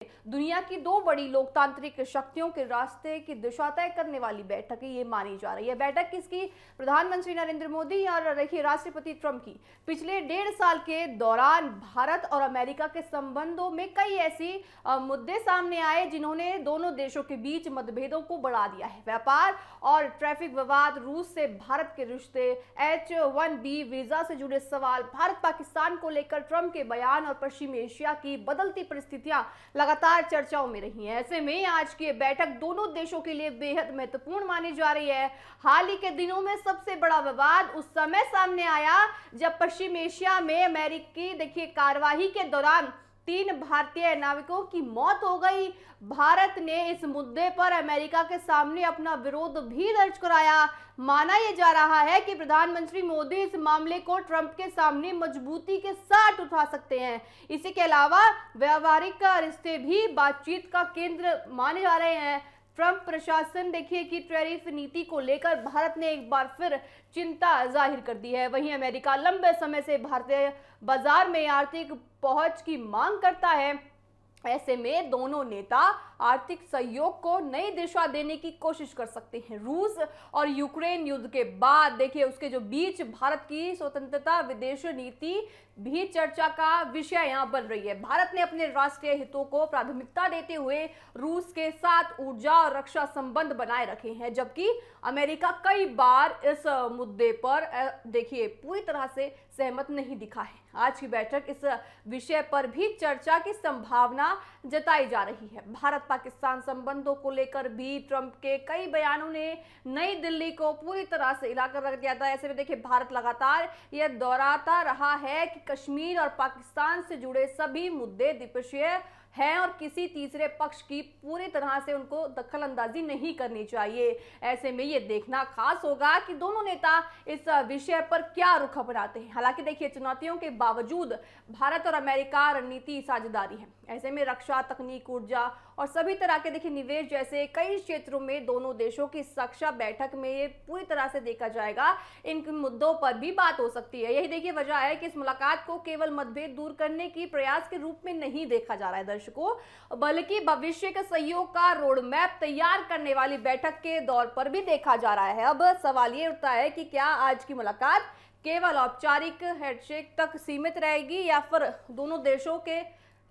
दुनिया की दो बड़ी लोकतांत्रिक शक्तियों के रास्ते की दिशा तय करने वाली बैठक ये मानी जा रही है। बैठक किसकी? प्रधानमंत्री नरेंद्र मोदी और देखिए राष्ट्रपति ट्रंप की। पिछले 1.5 साल के दौरान भारत और अमेरिका के संबंधों में कई ऐसी मुद्दे सामने आए जिन्होंने दोनों देशों के बीच मतभेदों को बढ़ा दिया है। व्यापार और ट्रैफिक विवाद, रूस से भारत के रिश्ते, H-1B वीजा से जुड़े सवाल, भारत पाकिस्तान को लेकर ट्रंप के बयान और पश्चिमी एशिया की बदलती परिस्थितियां लगातार चर्चाओं में रही हैं। ऐसे में आज की बैठक दोनों देशों के लिए बेहद महत्वपूर्ण मानी जा रही है। हाल ही के दिनों में सबसे बड़ा विवाद उस समय सामने आया जब पश्चिम एशिया में अमेरिकी देखिए कार्यवाही के दौरान 3 भारतीय नाविकों की मौत हो गई। भारत ने इस मुद्दे पर अमेरिका के सामने अपना विरोध भी दर्ज कराया। माना यह जा रहा है कि प्रधानमंत्री मोदी इस मामले को ट्रंप के सामने मजबूती के साथ उठा सकते हैं। इसी के अलावा व्यावहारिक रिश्ते भी बातचीत का केंद्र माने जा रहे हैं। ट्रंप प्रशासन देखिए कि टैरिफ नीति को लेकर भारत ने एक बार फिर चिंता जाहिर कर दी है। वहीं अमेरिका लंबे समय से भारतीय बाजार में आर्थिक पहुंच की मांग करता है। ऐसे में दोनों नेता आर्थिक सहयोग को नई दिशा देने की कोशिश कर सकते हैं। रूस और यूक्रेन युद्ध के बाद देखिए उसके जो बीच भारत की स्वतंत्रता विदेश नीति भी चर्चा का विषय यहां बन रही है। भारत ने अपने राष्ट्रीय हितों को प्राथमिकता देते हुए रूस के साथ ऊर्जा और रक्षा संबंध बनाए रखे हैं, जबकि अमेरिका कई बार इस मुद्दे पर देखिए पूरी तरह से सहमत नहीं दिखा है। आज की बैठक इस विषय पर भी चर्चा की संभावना जताई जा रही है। भारत पाकिस्तान संबंधों को लेकर भी ट्रंप के कई बयानों ने नई दिल्ली को पूरी तरह से हिलाकर रख दिया था। ऐसे में देखिए भारत लगातार यह दोहराता रहा है कि कश्मीर और पाकिस्तान से जुड़े सभी मुद्दे द्विपक्षीय हैं और किसी तीसरे पक्ष की पूरी तरह से उनको दखल अंदाजी नहीं करनी चाहिए। ऐसे में ये देखना खास होगा कि दोनों नेता इस विषय पर क्या रुख अपनाते हैं। हालांकि देखिए चुनौतियों के बावजूद भारत और अमेरिका रणनीति साझेदारी है। ऐसे में रक्षा, तकनीक, ऊर्जा और सभी तरह के देखिए निवेश जैसे कई क्षेत्रों में दोनों देशों की साक्षा बैठक में ये पूरी तरह से देखा जाएगा। इन मुद्दों पर भी बात हो सकती है। यही देखिए वजह है कि इस मुलाकात को केवल मतभेद दूर करने की प्रयास के रूप में नहीं देखा जा रहा है दर्शकों, बल्कि भविष्य के सहयोग का रोड मैप तैयार करने वाली बैठक के दौर पर भी देखा जा रहा है। अब सवाल ये उठता है कि क्या आज की मुलाकात केवल औपचारिक हैंडशेक तक सीमित रहेगी या फिर दोनों देशों के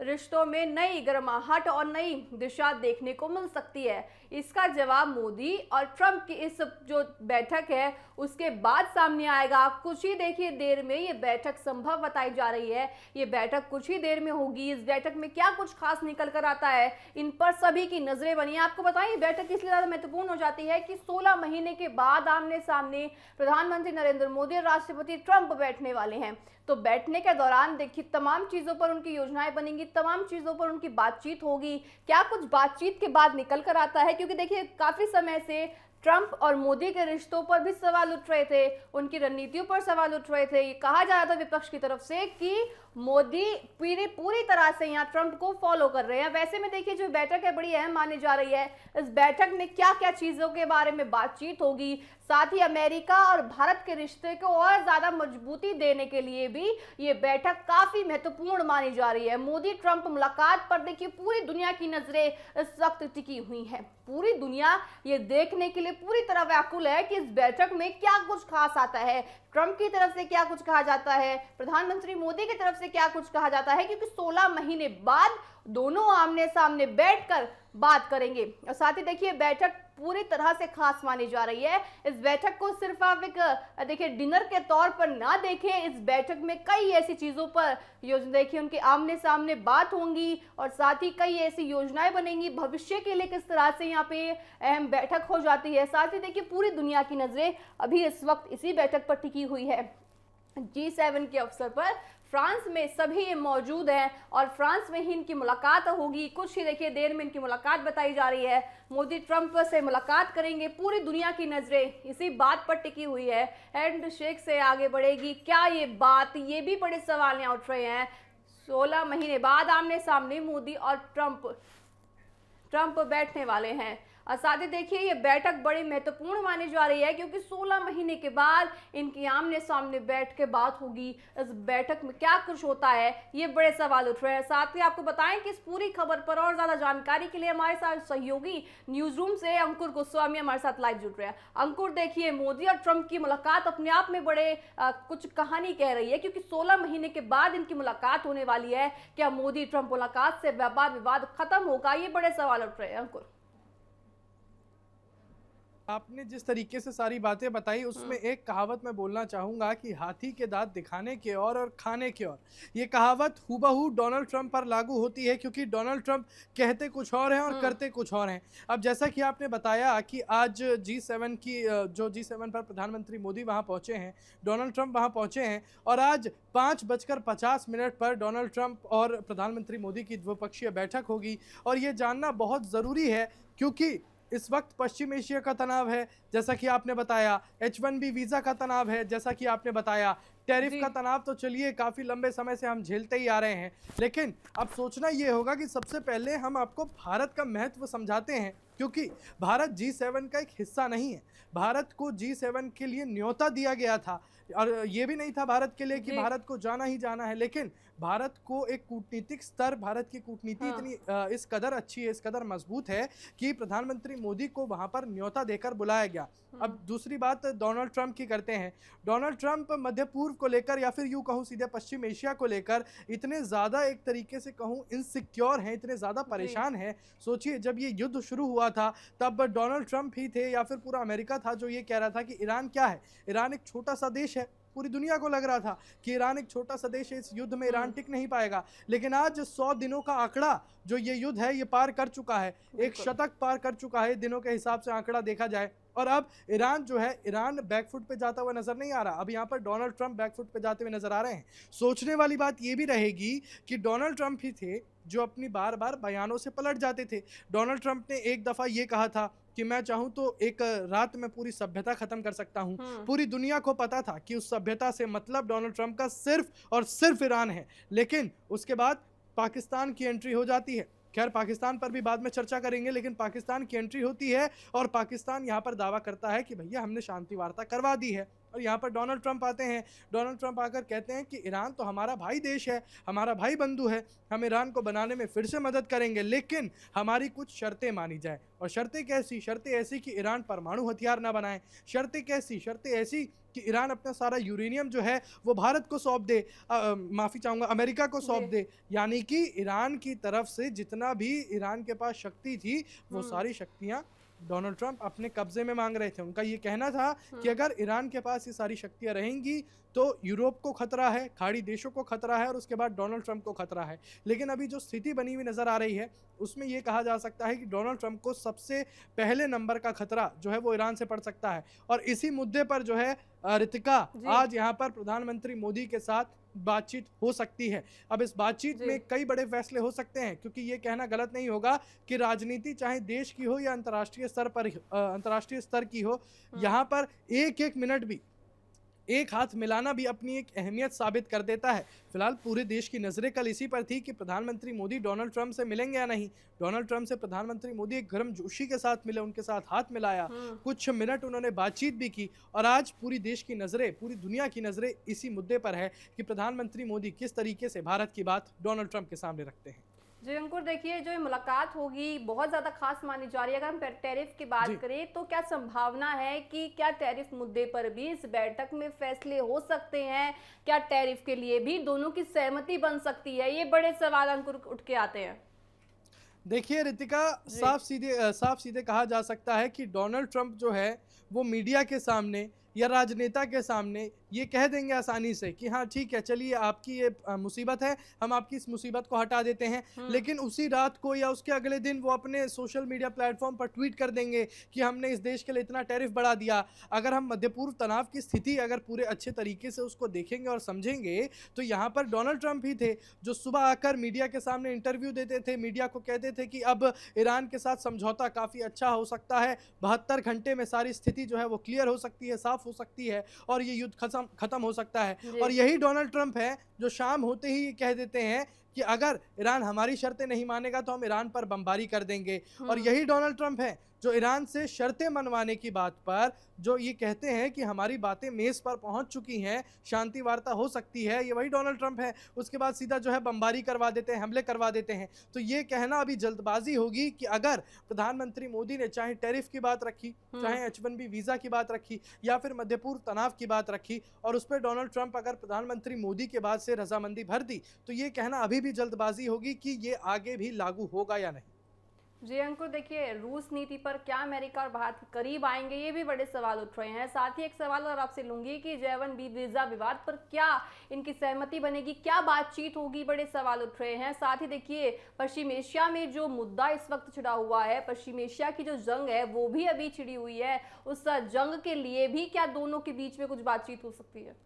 रिश्तों में नई गर्माहट और नई दिशा देखने को मिल सकती है। इसका जवाब मोदी और ट्रंप की इस जो बैठक है उसके बाद सामने आएगा। कुछ ही देखिए देर में ये बैठक संभव बताई जा रही है। ये बैठक कुछ ही देर में होगी। इस बैठक में क्या कुछ खास निकल कर आता है, इन पर सभी की नजरें बनी है। आपको बताएं ये बैठक इसलिए ज्यादा महत्वपूर्ण हो जाती है कि 16 महीने के बाद आमने सामने प्रधानमंत्री नरेंद्र मोदी और राष्ट्रपति ट्रंप बैठने वाले हैं। तो बैठने के दौरान देखिए तमाम चीजों पर उनकी योजनाएं बनेंगी, तमाम चीजों पर उनकी बातचीत होगी। क्या कुछ बातचीत के बाद निकल कर आता है, क्योंकि देखिए काफी समय से ट्रंप और मोदी के रिश्तों पर भी सवाल उठ रहे थे, उनकी रणनीतियों पर सवाल उठ रहे थे। ये कहा जा रहा था विपक्ष की तरफ से कि मोदी पूरी तरह से यहाँ ट्रंप को फॉलो कर रहे हैं। वैसे में देखिए जो बैठक है बड़ी अहम मानी जा रही है। इस बैठक में क्या क्या चीजों के बारे में बातचीत होगी, साथ ही अमेरिका और भारत के रिश्ते को और ज्यादा मजबूती देने के लिए भी ये बैठक काफी महत्वपूर्ण मानी जा रही है। मोदी ट्रंप मुलाकात पर देखिए पूरी दुनिया की नजरें इस वक्त टिकी हुई है। पूरी दुनिया ये देखने के लिए पूरी तरह व्याकुल है कि इस बैठक में क्या कुछ खास आता है। ट्रंप की तरफ से क्या कुछ कहा जाता है, प्रधानमंत्री मोदी की तरफ से क्या कुछ कहा जाता है, क्योंकि 16 महीने बाद दोनों आमने सामने बैठकर बात करेंगे। और साथ ही देखिए बैठक पूरी तरह से खास मानी जा रही है। इस बैठक को सिर्फ आप एक देखिए डिनर के तौर पर ना देखें। इस बैठक में कई ऐसी चीजों पर देखिए उनके आमने सामने बात होंगी और साथ ही कई ऐसी योजनाएं बनेंगी भविष्य के लिए। किस तरह से यहाँ पे अहम बैठक हो जाती है। साथ ही देखिए पूरी दुनिया की नजरें अभी इस वक्त इसी बैठक पर टिकी हुई है। G7 के अवसर पर फ्रांस में सभी मौजूद हैं और फ्रांस में ही इनकी मुलाकात होगी। कुछ ही देखिए देर में इनकी मुलाकात बताई जा रही है। मोदी ट्रंप से मुलाकात करेंगे। पूरी दुनिया की नजरें इसी बात पर टिकी हुई है। हैंडशेक से आगे बढ़ेगी क्या ये बात, ये भी बड़े सवाल यहाँ उठ रहे हैं। 16 महीने बाद आमने सामने मोदी और ट्रंप बैठने वाले हैं। साथ ही देखिए ये बैठक बड़ी महत्वपूर्ण मानी जा रही है क्योंकि 16 महीने के बाद इनकी आमने सामने बैठ के बात होगी। इस बैठक में क्या कुछ होता है, ये बड़े सवाल उठ रहे हैं। साथ ही आपको बताएं कि इस पूरी खबर पर और ज्यादा जानकारी के लिए हमारे साथ सहयोगी न्यूज रूम से अंकुर गोस्वामी हमारे साथ लाइव जुड़ रहे हैं। अंकुर, देखिए मोदी और ट्रंप की मुलाकात अपने आप में बड़े कुछ कहानी कह रही है क्योंकि 16 महीने के बाद इनकी मुलाकात होने वाली है। क्या मोदी ट्रंप मुलाकात से व्यापार विवाद खत्म होगा, ये बड़े सवाल उठ रहे हैं। अंकुर, आपने जिस तरीके से सारी बातें बताई उसमें एक कहावत मैं बोलना चाहूँगा कि हाथी के दांत दिखाने के और खाने के और, ये कहावत हूबहू डोनाल्ड ट्रंप पर लागू होती है क्योंकि डोनाल्ड ट्रंप कहते कुछ और हैं और करते कुछ और हैं। अब जैसा कि आपने बताया कि आज G7 की जो G7 पर प्रधानमंत्री मोदी वहाँ पहुँचे हैं, डोनाल्ड ट्रंप वहाँ पहुँचे हैं और आज 5:50 पर डोनाल्ड ट्रंप और प्रधानमंत्री मोदी की द्विपक्षीय बैठक होगी। और ये जानना बहुत ज़रूरी है क्योंकि इस वक्त पश्चिम एशिया का तनाव है, जैसा कि आपने बताया, H1B वीज़ा का तनाव है, जैसा कि आपने बताया, टैरिफ का तनाव तो चलिए काफ़ी लंबे समय से हम झेलते ही आ रहे हैं। लेकिन अब सोचना ये होगा कि सबसे पहले हम आपको भारत का महत्व समझाते हैं क्योंकि भारत G7 का एक हिस्सा नहीं है। भारत को G7 के लिए न्योता दिया गया था और ये भी नहीं था भारत के लिए कि भारत को जाना ही जाना है, लेकिन भारत को एक कूटनीतिक स्तर, भारत की कूटनीति इतनी इस कदर अच्छी है, इस कदर मजबूत है कि प्रधानमंत्री मोदी को वहां पर न्योता देकर बुलाया गया। अब दूसरी बात डोनाल्ड ट्रंप की करते हैं। डोनाल्ड ट्रंप मध्य पूर्व को लेकर या फिर यूं कहूं सीधे पश्चिम एशिया को लेकर इतने ज़्यादा एक तरीके से कहूं इनसिक्योर हैं, इतने ज़्यादा परेशान हैं। सोचिए जब ये युद्ध शुरू हुआ था तब डोनाल्ड ट्रंप ही थे या फिर पूरा अमेरिका था जो ये कह रहा था कि ईरान क्या है, ईरान एक छोटा सा देश है। पूरी दुनिया को लग रहा था कि ईरान एक छोटा सा देश है, इस युद्ध में ईरान टिक नहीं पाएगा। लेकिन आज 100 दिनों का आंकड़ा जो ये युद्ध है ये पार कर चुका है, एक शतक पार कर चुका है दिनों के हिसाब से आंकड़ा देखा जाए। और अब ईरान जो है, ईरान बैकफुट पे जाता हुआ नजर नहीं आ रहा। अब यहाँ पर डोनाल्ड ट्रंप बैकफुट पे जाते हुए नजर आ रहे हैं। सोचने वाली बात ये भी रहेगी कि डोनाल्ड ट्रंप ही थे जो अपनी बार बार बयानों से पलट जाते थे। डोनाल्ड ट्रंप ने एक दफा ये कहा था कि मैं चाहूं तो एक रात में पूरी सभ्यता खत्म कर सकता हूं। पूरी दुनिया को पता था कि उस सभ्यता से मतलब डोनाल्ड ट्रंप का सिर्फ और सिर्फ ईरान है। लेकिन उसके बाद पाकिस्तान की एंट्री हो जाती है। खैर पाकिस्तान पर भी बाद में चर्चा करेंगे, लेकिन पाकिस्तान की एंट्री होती है और पाकिस्तान यहाँ पर दावा करता है कि भैया हमने शांति वार्ता करवा दी है। और यहाँ पर डोनाल्ड ट्रंप आते हैं। डोनाल्ड ट्रंप आकर कहते हैं कि ईरान तो हमारा भाई देश है, हमारा भाई बंधु है, हम ईरान को बनाने में फिर से मदद करेंगे, लेकिन हमारी कुछ शर्तें मानी जाए। और शर्तें कैसी? शर्तें ऐसी कि ईरान परमाणु हथियार ना बनाए। शर्तें कैसी? शर्तें ऐसी कि ईरान अपना सारा यूरेनियम जो है वो भारत को सौंप दे, माफ़ी चाहूँगा अमेरिका को सौंप दे। यानी कि ईरान की तरफ से जितना भी ईरान के पास शक्ति थी वो सारी शक्तियाँ डोनाल्ड ट्रंप अपने कब्जे में मांग रहे थे। उनका ये कहना था कि अगर ईरान के पास ये सारी शक्तियां रहेंगी तो यूरोप को खतरा है, खाड़ी देशों को खतरा है और उसके बाद डोनाल्ड ट्रंप को खतरा है। लेकिन अभी जो स्थिति बनी हुई नजर आ रही है उसमें ये कहा जा सकता है कि डोनाल्ड ट्रंप को सबसे पहले नंबर का खतरा जो है वो ईरान से पड़ सकता है। और इसी मुद्दे पर जो है रितिका, आज यहाँ पर प्रधानमंत्री मोदी के साथ बातचीत हो सकती है। अब इस बातचीत में कई बड़े फैसले हो सकते हैं क्योंकि ये कहना गलत नहीं होगा कि राजनीति चाहे देश की हो या अंतर्राष्ट्रीय स्तर की हो, यहाँ पर एक एक मिनट भी, एक हाथ मिलाना भी अपनी एक अहमियत साबित कर देता है। फिलहाल पूरे देश की नज़रें कल इसी पर थी कि प्रधानमंत्री मोदी डोनाल्ड ट्रंप से मिलेंगे या नहीं। डोनाल्ड ट्रंप से प्रधानमंत्री मोदी एक गर्मजोशी के साथ मिले, उनके साथ हाथ मिलाया, कुछ मिनट उन्होंने बातचीत भी की। और आज पूरी देश की नज़रें, पूरी दुनिया की नज़रें इसी मुद्दे पर है कि प्रधानमंत्री मोदी किस तरीके से भारत की बात डोनाल्ड ट्रंप के सामने रखते हैं। जी अंकुर, देखिए जो ये मुलाकात होगी बहुत ज़्यादा खास मानी जा रही है। अगर हम टैरिफ की बात करें तो क्या संभावना है कि क्या टैरिफ मुद्दे पर भी इस बैठक में फैसले हो सकते हैं? क्या टैरिफ के लिए भी दोनों की सहमति बन सकती है? ये बड़े सवाल अंकुर उठ के आते हैं। देखिए रितिका, साफ सीधे कहा जा सकता है कि डोनाल्ड ट्रंप जो है वो मीडिया के सामने या राजनेता के सामने ये कह देंगे आसानी से कि हाँ ठीक है, चलिए आपकी ये मुसीबत है, हम आपकी इस मुसीबत को हटा देते हैं। लेकिन उसी रात को या उसके अगले दिन वो अपने सोशल मीडिया प्लेटफॉर्म पर ट्वीट कर देंगे कि हमने इस देश के लिए इतना टैरिफ बढ़ा दिया। अगर हम मध्य पूर्व तनाव की स्थिति अगर पूरे अच्छे तरीके से उसको देखेंगे और समझेंगे तो यहाँ पर डोनाल्ड ट्रंप ही थे जो सुबह आकर मीडिया के सामने इंटरव्यू देते थे, मीडिया को कहते थे कि अब ईरान के साथ समझौता काफ़ी अच्छा हो सकता है, 72 घंटे में सारी स्थिति जो है वो क्लियर हो सकती है, साफ हो सकती है और ये युद्ध खत्म हो सकता है। और यही डोनाल्ड ट्रंप है जो शाम होते ही कह देते हैं कि अगर ईरान हमारी शर्तें नहीं मानेगा तो हम ईरान पर बमबारी कर देंगे। और यही डोनाल्ड ट्रंप है जो ईरान से शर्तें मनवाने की बात पर जो ये कहते हैं कि हमारी बातें मेज पर पहुंच चुकी हैं, शांति वार्ता हो सकती है, ये वही डोनाल्ड ट्रंप है। उसके बाद सीधा जो है बमबारी करवा देते हैं, हमले करवा देते हैं। तो ये कहना अभी जल्दबाजी होगी कि अगर प्रधानमंत्री मोदी ने चाहे टैरिफ की बात रखी, चाहे H1B वीजा की बात रखी या फिर मध्य पूर्व तनाव की बात रखी और उस पर डोनाल्ड ट्रंप अगर प्रधानमंत्री मोदी के बाद से रजामंदी भर दी, तो ये कहना अभी भी जल्दबाजी होगी कि ये आगे भी लागू होगा या नहीं। जी अंकुर, देखिए रूस नीति पर क्या अमेरिका और भारत करीब आएंगे, ये भी बड़े सवाल उठ रहे हैं। साथ ही एक सवाल और आपसे लूंगी कि J1B वीजा विवाद पर क्या इनकी सहमति बनेगी, क्या बातचीत होगी, बड़े सवाल उठ रहे हैं। साथ ही देखिए पश्चिम एशिया में जो मुद्दा इस वक्त छिड़ा हुआ है, पश्चिम एशिया की जो जंग है वो भी अभी छिड़ी हुई है, उस जंग के लिए भी क्या दोनों के बीच में कुछ बातचीत हो सकती है?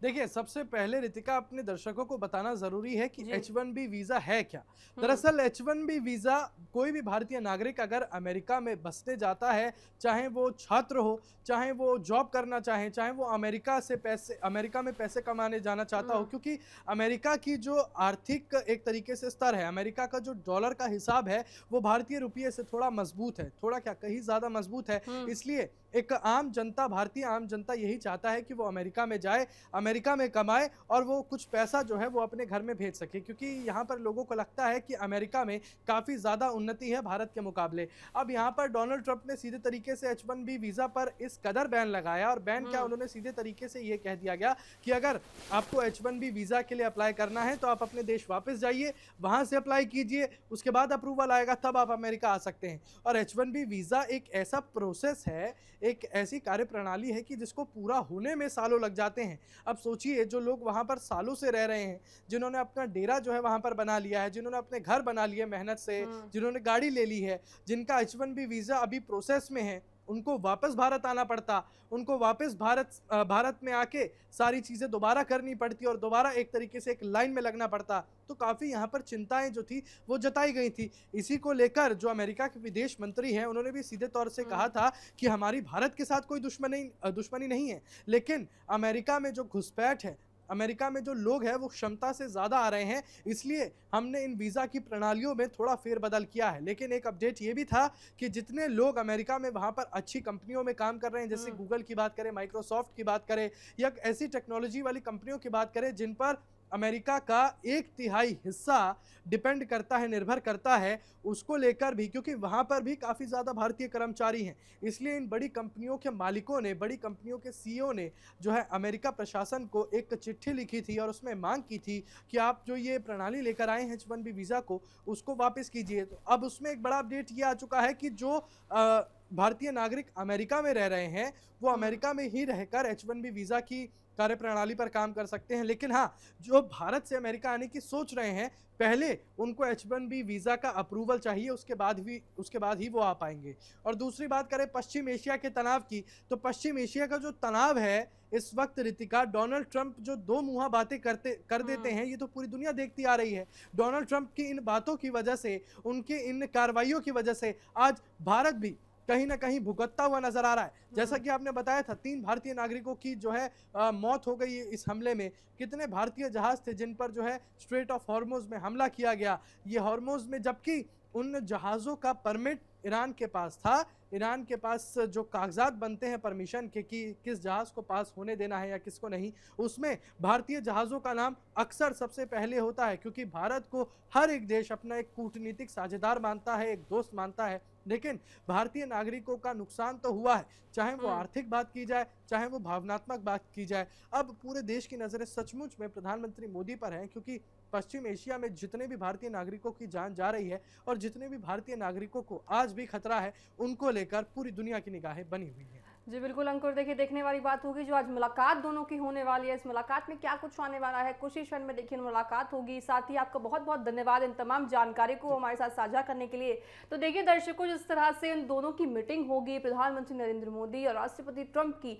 देखिए, सबसे पहले रितिका अपने दर्शकों को बताना जरूरी है कि जी। H1B वीजा है क्या। दरअसल H1B वीजा कोई भी भारतीय नागरिक अगर अमेरिका में बसने जाता है, चाहे वो छात्र हो, चाहे वो जॉब करना चाहे, चाहे वो अमेरिका में पैसे कमाने जाना चाहता हो, क्योंकि अमेरिका की जो आर्थिक एक तरीके से स्तर है, अमेरिका का जो डॉलर का हिसाब है वो भारतीय रुपये से थोड़ा मजबूत है, थोड़ा क्या कहीं ज्यादा मजबूत है। इसलिए एक आम जनता, भारतीय आम जनता यही चाहता है कि वो अमेरिका में जाए, अमेरिका में कमाए और वो कुछ पैसा जो है वो अपने घर में भेज सके, क्योंकि यहाँ पर लोगों को लगता है कि अमेरिका में काफ़ी ज़्यादा उन्नति है भारत के मुकाबले। अब यहाँ पर डोनाल्ड ट्रंप ने सीधे तरीके से H1B वीज़ा पर इस कदर बैन लगाया, और बैन क्या, उन्होंने सीधे तरीके से ये कह दिया गया कि अगर आपको H1B वीज़ा के लिए अप्लाई करना है तो आप अपने देश वापस जाइए, वहाँ से अप्लाई कीजिए, उसके बाद अप्रूवल आएगा तब आप अमेरिका आ सकते हैं। और H1B वीज़ा एक ऐसा प्रोसेस है, एक ऐसी कार्यप्रणाली है कि जिसको पूरा होने में सालों लग जाते हैं। अब सोचिए, जो लोग वहाँ पर सालों से रह रहे हैं, जिन्होंने अपना डेरा जो है वहाँ पर बना लिया है, जिन्होंने अपने घर बना लिए मेहनत से, जिन्होंने गाड़ी ले ली है, जिनका H1B वीज़ा अभी प्रोसेस में है, उनको वापस भारत आना पड़ता, उनको वापस भारत में आके सारी चीज़ें दोबारा करनी पड़ती और दोबारा एक तरीके से एक लाइन में लगना पड़ता। तो काफ़ी यहाँ पर चिंताएं जो थी वो जताई गई थी। इसी को लेकर जो अमेरिका के विदेश मंत्री हैं, उन्होंने भी सीधे तौर से कहा था कि हमारी भारत के साथ कोई दुश्मनी नहीं है, लेकिन अमेरिका में जो घुसपैठ है, अमेरिका में जो लोग हैं वो क्षमता से ज़्यादा आ रहे हैं, इसलिए हमने इन वीज़ा की प्रणालियों में थोड़ा फेरबदल किया है। लेकिन एक अपडेट ये भी था कि जितने लोग अमेरिका में वहाँ पर अच्छी कंपनियों में काम कर रहे हैं, जैसे गूगल की बात करें, माइक्रोसॉफ्ट की बात करें या ऐसी टेक्नोलॉजी वाली कंपनियों की बात करें जिन पर अमेरिका का 1/3 हिस्सा डिपेंड करता है, निर्भर करता है, उसको लेकर भी, क्योंकि वहाँ पर भी काफ़ी ज़्यादा भारतीय कर्मचारी हैं, इसलिए इन बड़ी कंपनियों के मालिकों ने, बड़ी कंपनियों के CEO ने जो है अमेरिका प्रशासन को एक चिट्ठी लिखी थी और उसमें मांग की थी कि आप जो ये प्रणाली लेकर आए हैं H1B वीज़ा को, उसको वापस कीजिए। तो अब उसमें एक बड़ा अपडेट ये आ चुका है कि जो भारतीय नागरिक अमेरिका में रह रहे हैं वो अमेरिका में ही रहकर H1B वीज़ा की कार्यप्रणाली पर काम कर सकते हैं। लेकिन हाँ, जो भारत से अमेरिका आने की सोच रहे हैं, पहले उनको H1B वीज़ा का अप्रूवल चाहिए, उसके बाद ही वो आ पाएंगे। और दूसरी बात करें पश्चिम एशिया के तनाव की, तो पश्चिम एशिया का जो तनाव है इस वक्त रितिका, डोनाल्ड ट्रंप जो दो मुँहा बातें कर देते हैं, ये तो पूरी दुनिया देखती आ रही है। डोनाल्ड ट्रंप की इन बातों की वजह से, उनके इन कार्रवाइयों की वजह से आज भारत भी कहीं ना कहीं भुगतता हुआ नजर आ रहा है। जैसा कि आपने बताया था, 3 भारतीय नागरिकों की जो है मौत हो गई इस हमले में। कितने भारतीय जहाज थे जिन पर जो है स्ट्रेट ऑफ हॉर्मुज में हमला किया गया, ये हॉर्मुज में, जबकि उन जहाज़ों का परमिट ईरान के पास था, ईरान के पास जो कागजात बनते हैं परमिशन के कि किस जहाज़ को पास होने देना है या किसको नहीं, उसमें भारतीय जहाज़ों का नाम अक्सर सबसे पहले होता है, क्योंकि भारत को हर एक देश अपना एक कूटनीतिक साझेदार मानता है, एक दोस्त मानता है। लेकिन भारतीय नागरिकों का नुकसान तो हुआ है, चाहे वो आर्थिक बात की जाए, चाहे वो भावनात्मक बात की जाए। अब पूरे देश की नज़रें सचमुच में प्रधानमंत्री मोदी पर हैं, क्योंकि पश्चिम एशिया में जितने भी भारतीय नागरिकों की जान जा रही है और जितने भी भारतीय नागरिकों को आज भी खतरा है, उनको लेकर पूरी दुनिया की निगाहें बनी हुई हैं। जी बिल्कुल अंकुर, देखिए देखने वाली बात होगी जो आज मुलाकात दोनों की होने वाली है, इस मुलाकात में क्या कुछ आने वाला है, कुछ ही क्षण में देखिए मुलाकात होगी। साथ ही आपका बहुत बहुत धन्यवाद इन तमाम जानकारी को हमारे साथ साझा करने के लिए। तो देखिए दर्शकों, जिस तरह से इन दोनों की मीटिंग होगी, प्रधानमंत्री नरेंद्र मोदी और राष्ट्रपति ट्रंप की,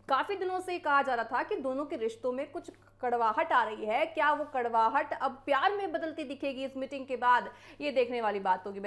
काफी दिनों से कहा जा रहा था कि दोनों के रिश्तों में कुछ कड़वाहट आ रही है। क्या वो कड़वाहट अब प्यार में बदलती दिखेगी इस मीटिंग के बाद, ये देखने वाली बात होगी।